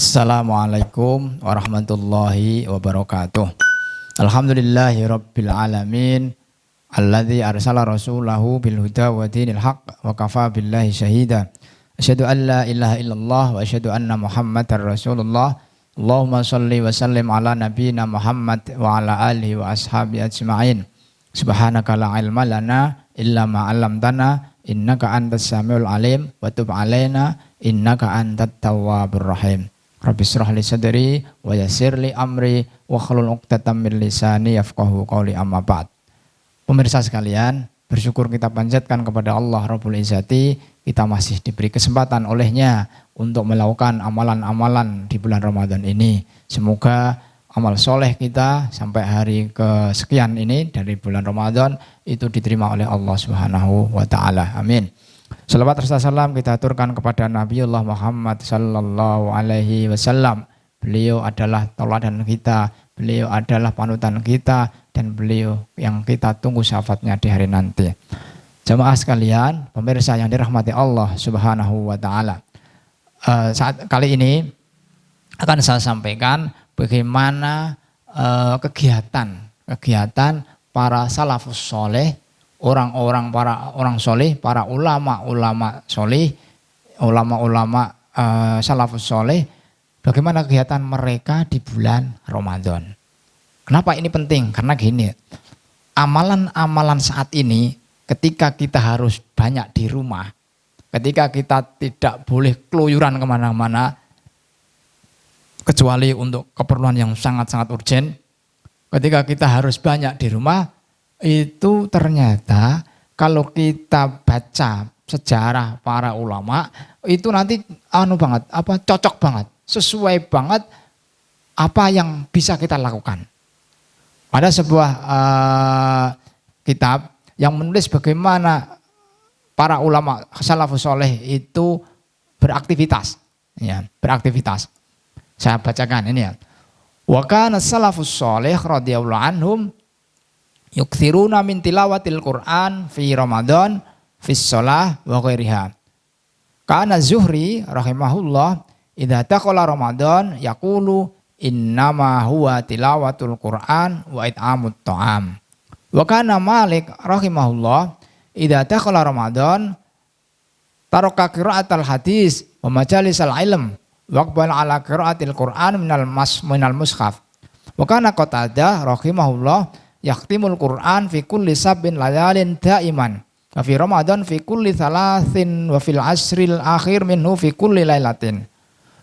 Assalamualaikum warahmatullahi wabarakatuh. Alhamdulillahi rabbil alamin. Alladzi arsala rasulahu bil huda wa dinil haqq wa kafa billahi syahida. Asyhadu an la ilaha illallah wa asyhadu anna Muhammadar Rasulullah. Allahumma shalli wa sallim ala nabiyyina Muhammad wa ala alihi wa ashabi ajma'in. Subhanaka la ilma lana illa ma 'allamtana innaka antas samiul alim wa tub 'alaina innaka antat tawwabur rahim. Rabbi shrah li sadri wa yassir li amri wa hlul 'uqdatam min lisani yafqahu qawli, amma ba'd. Pemirsa sekalian, bersyukur kita panjatkan kepada Allah Rabbul Izzati, kita masih diberi kesempatan olehnya untuk melakukan amalan-amalan di bulan Ramadan ini. Semoga amal soleh kita sampai hari kesekian ini dari bulan Ramadan itu diterima oleh Allah Subhanahu wa Ta'ala. Amin. Salawat serta salam kita aturkan kepada Nabiullah Muhammad sallallahu alaihi wasallam. Beliau adalah tauladan kita, beliau adalah panutan kita, dan beliau yang kita tunggu syafaatnya di hari nanti. Jamaah sekalian, pemirsa yang dirahmati Allah Subhanahu wa Ta'ala. Saat kali ini akan saya sampaikan bagaimana kegiatan para salafus soleh, para ulama salafus soleh, bagaimana kegiatan mereka di bulan Ramadan. Kenapa ini penting? Karena gini, amalan-amalan saat ini ketika kita harus banyak di rumah, ketika kita tidak boleh keluyuran kemana-mana, kecuali untuk keperluan yang sangat-sangat urgen, ketika kita harus banyak di rumah, itu ternyata kalau kita baca sejarah para ulama itu nanti cocok banget, sesuai banget apa yang bisa kita lakukan. Ada sebuah kitab yang menulis bagaimana para ulama salafus soleh itu beraktivitas, ya, beraktivitas. Saya bacakan ini ya. Wa kana salafus soleh radhiyallahu anhum yukthiruna min tilawatil Qur'an fi Ramadan fi shalah wa ghairiha. Kana Zuhri rahimahullah idza dakhala Ramadan yaqulu innama huwa tilawatul Qur'an wa it'amut ta'am. Wa kana Malik rahimahullah idza dakhala Ramadan taraka qira'atal hadis wa majalisal ilm wa aqbala ala qira'atil Qur'an minal mushaf. Wa kana Qatadah rahimahullah yaktimul Qur'an fi kulli sabin layalin daiman wa fi Ramadan fi kulli thalathin wa fil asril akhir minhu fi kulli lailatin.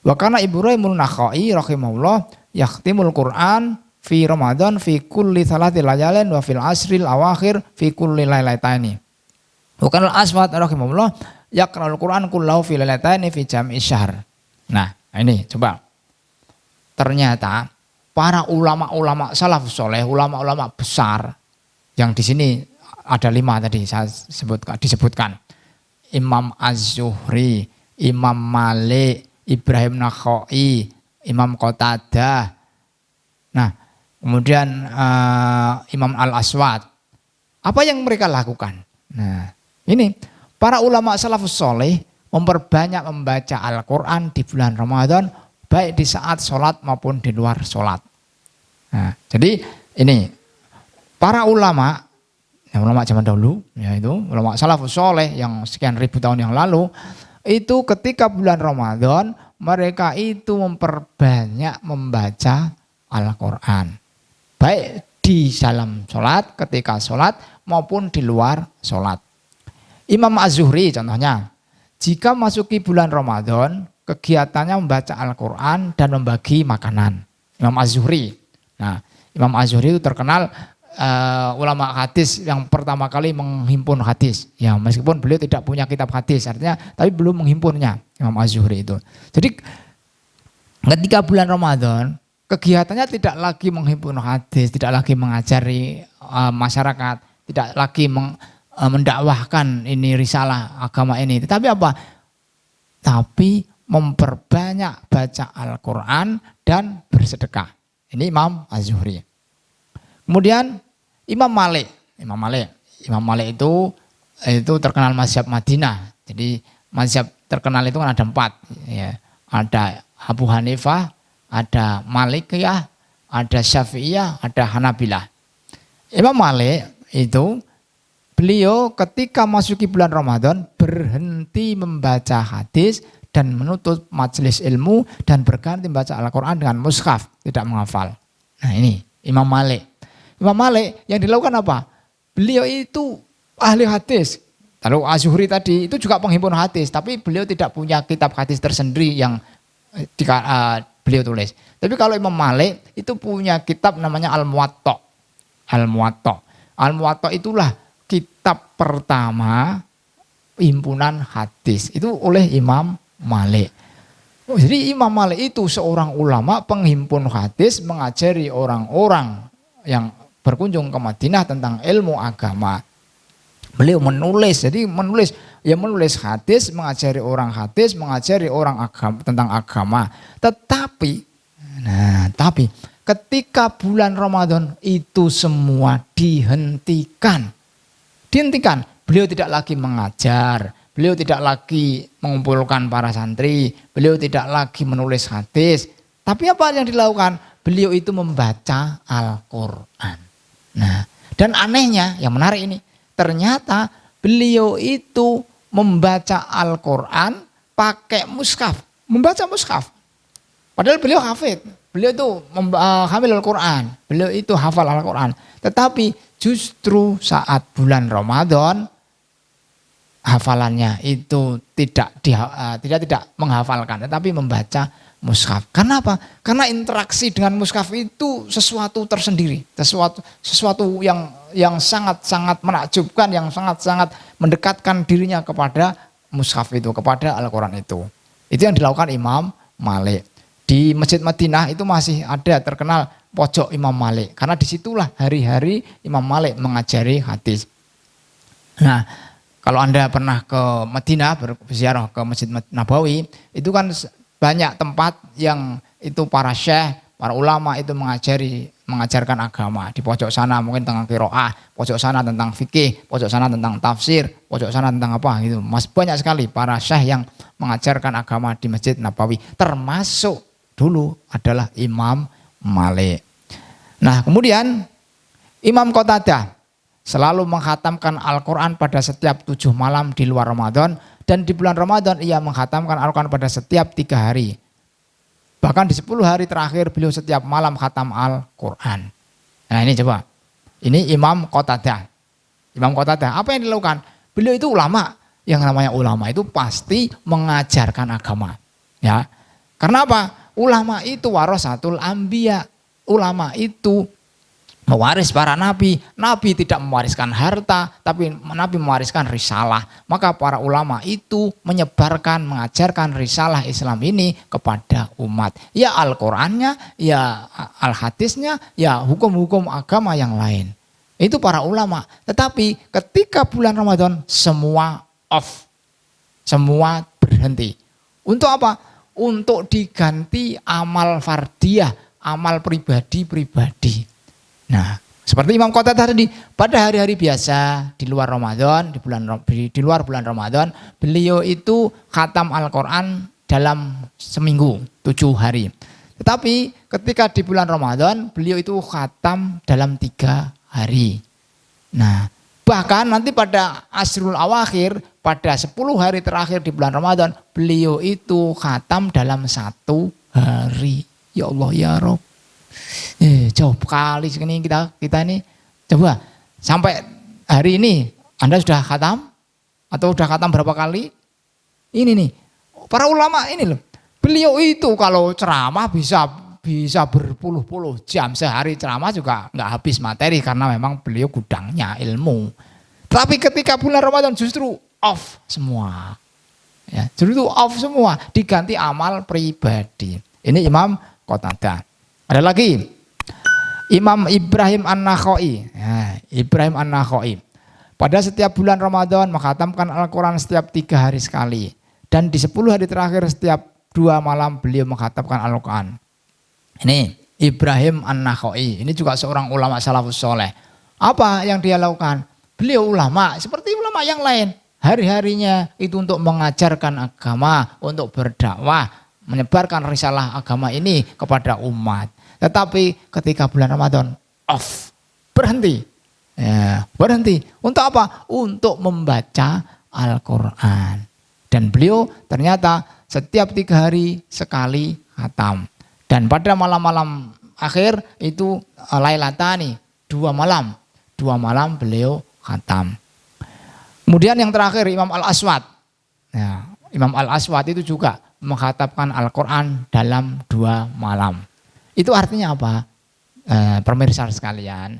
Wa kana Ibrahimul Nakhai rahimahullah yaktimul Qur'an fi Ramadan fi kulli thalathi layalin wa fil asril awakhir fi kulli lailataini. Wa kana Al-Aswad rahimahullah yaqra'ul Qur'an kullahu fi lailataini fi jam'i syahr. Nah, ini coba. Ternyata para ulama-ulama salafus soleh, ulama-ulama besar yang di sini ada 5 tadi saya disebutkan. Imam Az-Zuhri, Imam Malik, Ibrahim Nakhai, Imam Qatadah. Nah, kemudian Imam Al-Aswad. Apa yang mereka lakukan? Nah, ini para ulama salafus soleh memperbanyak membaca Al-Quran di bulan Ramadan, baik di saat sholat maupun di luar sholat. Nah, jadi ini para ulama zaman dahulu, yaitu ulama salafus soleh yang sekian ribu tahun yang lalu, itu ketika bulan Ramadan mereka itu memperbanyak membaca Al-Quran, baik di dalam sholat, ketika sholat maupun di luar sholat. Imam Az-Zuhri contohnya, jika masuki bulan Ramadan, kegiatannya membaca Al-Quran dan membagi makanan. Imam Az-Zuhri. Nah, Imam Az-Zuhri itu terkenal ulama hadis yang pertama kali menghimpun hadis. Ya, meskipun beliau tidak punya kitab hadis, artinya tapi belum menghimpunnya Imam Az-Zuhri itu. Jadi ketika bulan Ramadan, kegiatannya tidak lagi menghimpun hadis, tidak lagi mengajari masyarakat, tidak lagi mendakwahkan ini risalah agama ini. Tetapi apa? Tapi memperbanyak baca Al-Quran dan bersedekah. Ini Imam Az-Zuhri. Kemudian Imam Malik itu terkenal mazhab Madinah. Jadi mazhab terkenal itu kan ada 4. Ya. Ada Abu Hanifah, ada Malikiyah, ada Syafi'iyah, ada Hanabilah. Imam Malik itu beliau ketika masuki bulan Ramadan berhenti membaca hadis dan menutup majelis ilmu dan berganti membaca Al-Quran dengan mushaf, tidak menghafal. Nah ini Imam Malik. Imam Malik yang dilakukan apa? Beliau itu ahli hadis. Lalu Az-Zuhri tadi itu juga penghimpun hadis, tapi beliau tidak punya kitab hadis tersendiri yang beliau tulis. Tapi kalau Imam Malik itu punya kitab namanya Al-Muwatta. Al-Muwatta. Al-Muwatta itulah kitab pertama himpunan hadis. Itu oleh Imam Malik. Jadi Imam Malik itu seorang ulama penghimpun hadis, mengajari orang-orang yang berkunjung ke Madinah tentang ilmu agama. Beliau menulis, jadi menulis hadis, mengajari orang hadis, mengajari orang agama, tentang agama. Tetapi ketika bulan Ramadan itu semua dihentikan. Beliau tidak lagi mengajar, beliau tidak lagi mengumpulkan para santri, beliau tidak lagi menulis hadis. Tapi apa yang dilakukan? Beliau itu membaca Al-Quran. Nah, dan anehnya, yang menarik ini, ternyata beliau itu membaca Al-Quran pakai mushaf, membaca mushaf. Padahal beliau hafid, beliau itu hamil Al-Quran, beliau itu hafal Al-Quran. Tetapi justru saat bulan Ramadan hafalannya itu tidak menghafalkan, tetapi membaca mushaf. Karena apa? Karena interaksi dengan mushaf itu sesuatu tersendiri, sesuatu yang sangat-sangat menakjubkan, yang sangat-sangat mendekatkan dirinya kepada mushaf itu, kepada Al-Quran itu. Itu yang dilakukan Imam Malik. Di Masjid Madinah itu masih ada terkenal pojok Imam Malik. Karena disitulah hari-hari Imam Malik mengajari hadis. Nah, kalau Anda pernah ke Madinah, berziarah ke Masjid Nabawi, itu kan banyak tempat yang itu para syekh, para ulama itu mengajarkan agama. Di pojok sana mungkin tentang qiraah, pojok sana tentang fikih, pojok sana tentang tafsir, pojok sana tentang apa gitu. Mas banyak sekali para syekh yang mengajarkan agama di Masjid Nabawi. Termasuk dulu adalah Imam Malik. Nah, kemudian Imam Qatadah selalu menghatamkan Al-Quran pada setiap 7 malam di luar Ramadan, dan di bulan Ramadan ia menghatamkan Al-Quran pada setiap 3 hari. Bahkan di 10 hari terakhir beliau setiap malam khatam Al-Quran. Nah ini coba, ini Imam Qatadah. Imam Qatadah, apa yang dilakukan? Beliau itu ulama, yang namanya ulama itu pasti mengajarkan agama. Ya, karena apa? Ulama itu warasatul anbiya. Ulama itu mewaris para nabi. Nabi tidak mewariskan harta, tapi nabi mewariskan risalah. Maka para ulama itu menyebarkan, mengajarkan risalah Islam ini kepada umat. Ya Al-Qur'annya, ya Al-Hadisnya, ya hukum-hukum agama yang lain. Itu para ulama. Tetapi ketika bulan Ramadan semua off. Semua berhenti. Untuk apa? Untuk diganti amal fardiyah, amal pribadi-pribadi. Nah, seperti Imam Qatadah tadi, pada hari-hari biasa di luar Ramadan, di luar bulan Ramadan, beliau itu khatam Al-Quran dalam seminggu, 7 hari. Tetapi ketika di bulan Ramadan, beliau itu khatam dalam 3 hari. Nah, bahkan nanti pada Asrul Awakhir, pada 10 hari terakhir di bulan Ramadan, beliau itu khatam dalam 1 hari. Ya Allah ya Rabb. Jauh kali segini kita ini. Coba sampai hari ini Anda sudah khatam? Atau sudah khatam berapa kali? Ini nih, para ulama ini loh. Beliau itu kalau ceramah bisa berpuluh-puluh jam. Sehari ceramah juga nggak habis materi karena memang beliau gudangnya ilmu. Tapi ketika bulan Ramadan justru off semua. Ya, justru off semua, diganti amal pribadi. Ini Imam Qatadah. Ada lagi Imam Ibrahim An-Nakhai. Ya, Ibrahim An-Nakhai. Pada setiap bulan Ramadan menghatamkan Al-Quran setiap 3 hari sekali. Dan di 10 hari terakhir setiap 2 malam beliau menghatamkan Al-Quran. Ini Ibrahim An-Nakhai. Ini juga seorang ulama salafus soleh. Apa yang dia lakukan? Beliau ulama seperti ulama yang lain. Hari-harinya itu untuk mengajarkan agama, untuk berdakwah. menyebarkan risalah agama ini kepada umat. Tetapi ketika bulan Ramadan off, berhenti. Ya, berhenti. Untuk apa? Untuk membaca Al-Quran. Dan beliau ternyata setiap 3 hari sekali khatam. Dan pada malam-malam akhir itu lailatani, 2 malam. 2 malam beliau khatam. Kemudian yang terakhir Imam Al-Aswad. Ya, Imam Al-Aswad itu juga mengkhatamkan Al-Quran dalam 2 malam. Itu artinya apa? Pemirsa sekalian,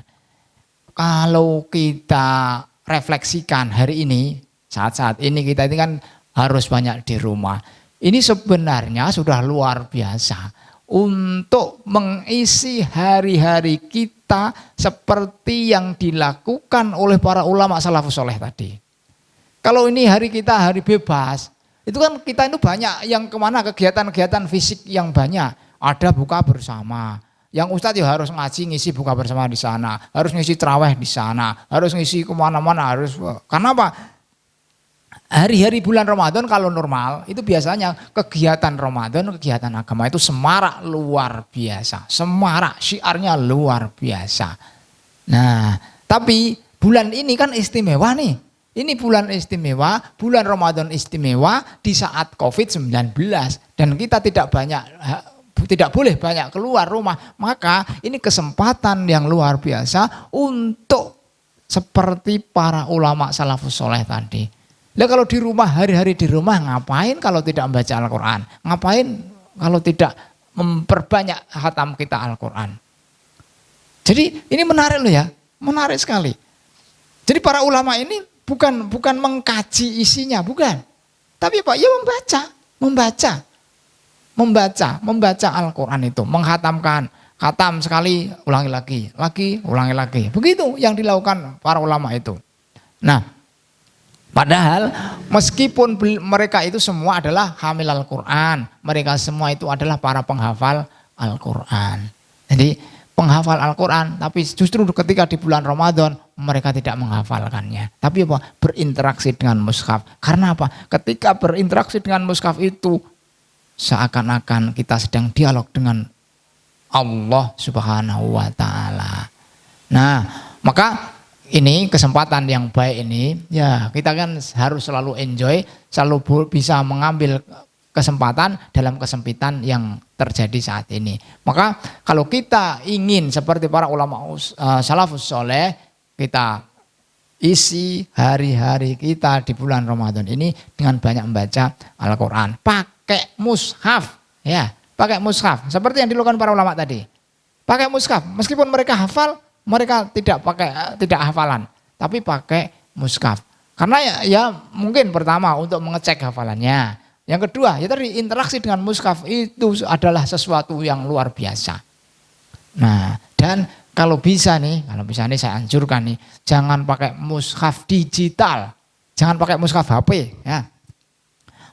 kalau kita refleksikan hari ini, saat-saat ini kita ini kan harus banyak di rumah. Ini sebenarnya sudah luar biasa untuk mengisi hari-hari kita seperti yang dilakukan oleh para ulama salafus soleh tadi. Kalau ini hari kita hari bebas, itu kan kita itu banyak yang kemana kegiatan-kegiatan fisik yang banyak. Ada buka bersama. Yang Ustadz ya harus ngaji ngisi buka bersama di sana, harus ngisi traweh di sana, harus ngisi kemana-mana, harus. Karena apa? Hari-hari bulan Ramadan kalau normal itu biasanya kegiatan Ramadan, kegiatan agama itu semarak luar biasa, semarak syiarnya luar biasa. Nah, tapi bulan ini kan istimewa nih. Ini bulan istimewa, bulan Ramadan istimewa di saat COVID-19 dan kita tidak boleh banyak keluar rumah. Maka ini kesempatan yang luar biasa untuk seperti para ulama salafus soleh tadi. Lah kalau di rumah, hari-hari di rumah ngapain kalau tidak membaca Al-Quran? Ngapain kalau tidak memperbanyak khatam kita Al-Quran? Jadi ini menarik loh ya, menarik sekali. Jadi para ulama ini bukan mengkaji isinya, bukan. Tapi Pak, ya membaca Al-Quran itu, menghatamkan, khatam sekali, ulangi lagi, ulangi lagi. Begitu yang dilakukan para ulama itu. Nah, padahal meskipun mereka itu semua adalah hamil Al-Quran, mereka semua itu adalah para penghafal Al-Quran. Jadi penghafal Al-Quran, tapi justru ketika di bulan Ramadan mereka tidak menghafalkannya. Tapi apa? Berinteraksi dengan mushaf. Karena apa? Ketika berinteraksi dengan mushaf itu seakan-akan kita sedang dialog dengan Allah Subhanahu wa Ta'ala. Nah, maka ini kesempatan yang baik ini, ya kita kan harus selalu enjoy, selalu bisa mengambil kesempatan dalam kesempitan yang terjadi saat ini. Maka kalau kita ingin seperti para ulama salafus soleh, kita isi hari-hari kita di bulan Ramadan ini dengan banyak membaca Al-Quran. Pakai mushaf, ya, pakai mushaf. Seperti yang dilakukan para ulama tadi. Pakai mushaf, meskipun mereka hafal, mereka tidak hafalan, tapi pakai mushaf. Karena ya mungkin pertama untuk mengecek hafalannya. Yang kedua, ya tadi interaksi dengan mushaf itu adalah sesuatu yang luar biasa. Nah, dan kalau bisa nih saya anjurkan nih, jangan pakai mushaf digital, jangan pakai mushaf HP. Ya.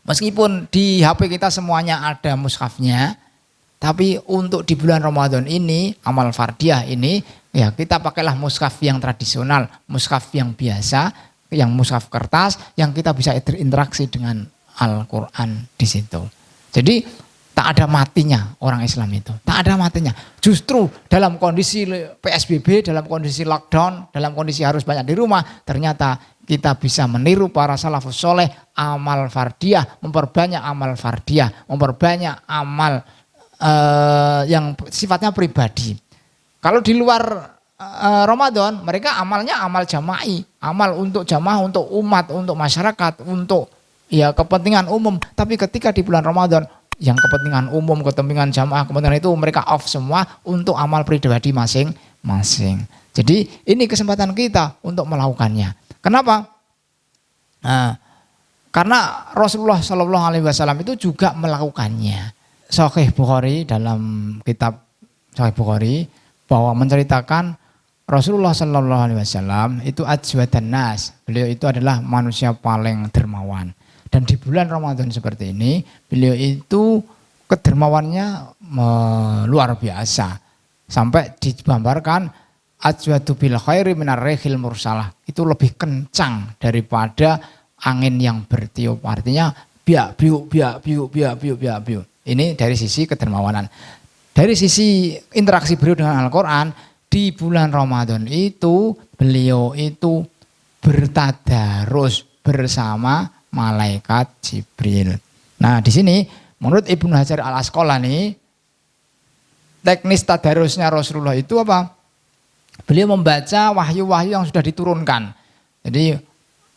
Meskipun di HP kita semuanya ada mushafnya, tapi untuk di bulan Ramadan ini, amal fardiyah ini, ya kita pakailah mushaf yang tradisional, mushaf yang biasa, yang mushaf kertas, yang kita bisa interaksi dengan Al-Quran di situ. Jadi tak ada matinya orang Islam itu, tak ada matinya. Justru dalam kondisi PSBB, dalam kondisi lockdown, dalam kondisi harus banyak di rumah, ternyata kita bisa meniru para salafus soleh, amal fardiyah, memperbanyak amal fardiyah, memperbanyak amal yang sifatnya pribadi. Kalau di luar Ramadan, mereka amalnya amal jama'i, amal untuk jamaah, untuk umat, untuk masyarakat, untuk ya kepentingan umum. Tapi ketika di bulan Ramadan, yang kepentingan umum, kepentingan jamaah, kepentingan itu mereka off semua untuk amal pribadi masing-masing. Jadi ini kesempatan kita untuk melakukannya. Kenapa? Nah, karena Rasulullah Shallallahu Alaihi Wasallam itu juga melakukannya. Sahih Bukhari, dalam kitab Sahih Bukhari bahwa menceritakan Rasulullah Shallallahu Alaihi Wasallam itu ajwadan nas. Beliau itu adalah manusia paling dermawan. Dan di bulan Ramadan seperti ini, beliau itu kedermawannya luar biasa. Sampai digambarkan ajwadu bil khairi minar rihil mursalah. Itu lebih kencang daripada angin yang bertiup. Artinya biak biuk. Ini dari sisi kedermawanan. Dari sisi interaksi beliau dengan Al-Quran, di bulan Ramadan itu beliau itu bertadarus bersama malaikat Jibril. Nah, di sini menurut Ibnu Hajar Al-Asqalani, teknis tadarusnya Rasulullah itu apa? Beliau membaca wahyu-wahyu yang sudah diturunkan. Jadi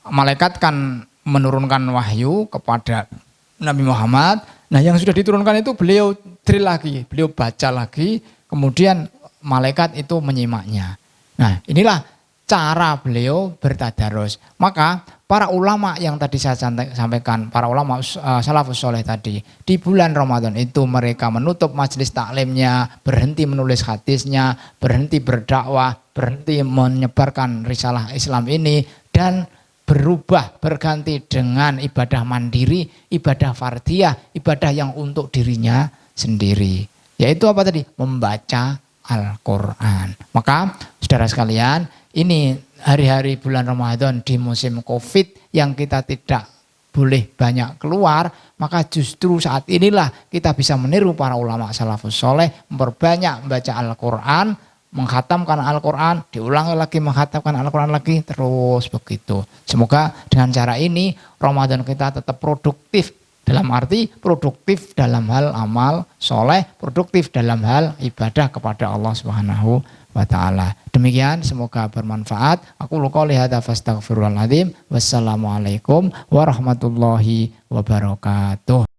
malaikat kan menurunkan wahyu kepada Nabi Muhammad. Nah, yang sudah diturunkan itu beliau drill lagi, beliau baca lagi, kemudian malaikat itu menyimaknya. Nah, inilah cara beliau bertadarus. Maka para ulama yang tadi saya sampaikan, para ulama salafus soleh tadi, di bulan Ramadan itu mereka menutup majelis taklimnya, berhenti menulis hadisnya, berhenti berdakwah, berhenti menyebarkan risalah Islam ini, dan berubah, berganti dengan ibadah mandiri, ibadah fardiyah, ibadah yang untuk dirinya sendiri. Yaitu apa tadi? Membaca Al-Quran. Maka saudara sekalian, ini hari-hari bulan Ramadan di musim Covid yang kita tidak boleh banyak keluar, maka justru saat inilah kita bisa meniru para ulama salafus soleh, memperbanyak membaca Al-Quran, menghatamkan Al-Quran, diulangi lagi, menghatamkan Al-Quran lagi, terus begitu. Semoga dengan cara ini Ramadan kita tetap produktif, dalam arti produktif dalam hal amal soleh, produktif dalam hal ibadah kepada Allah Subhanahu wa ta'ala. Demikian, semoga bermanfaat. Aku qouli hadza fastaghfirullahal azim. Wassalamualaikum warahmatullahi wabarakatuh.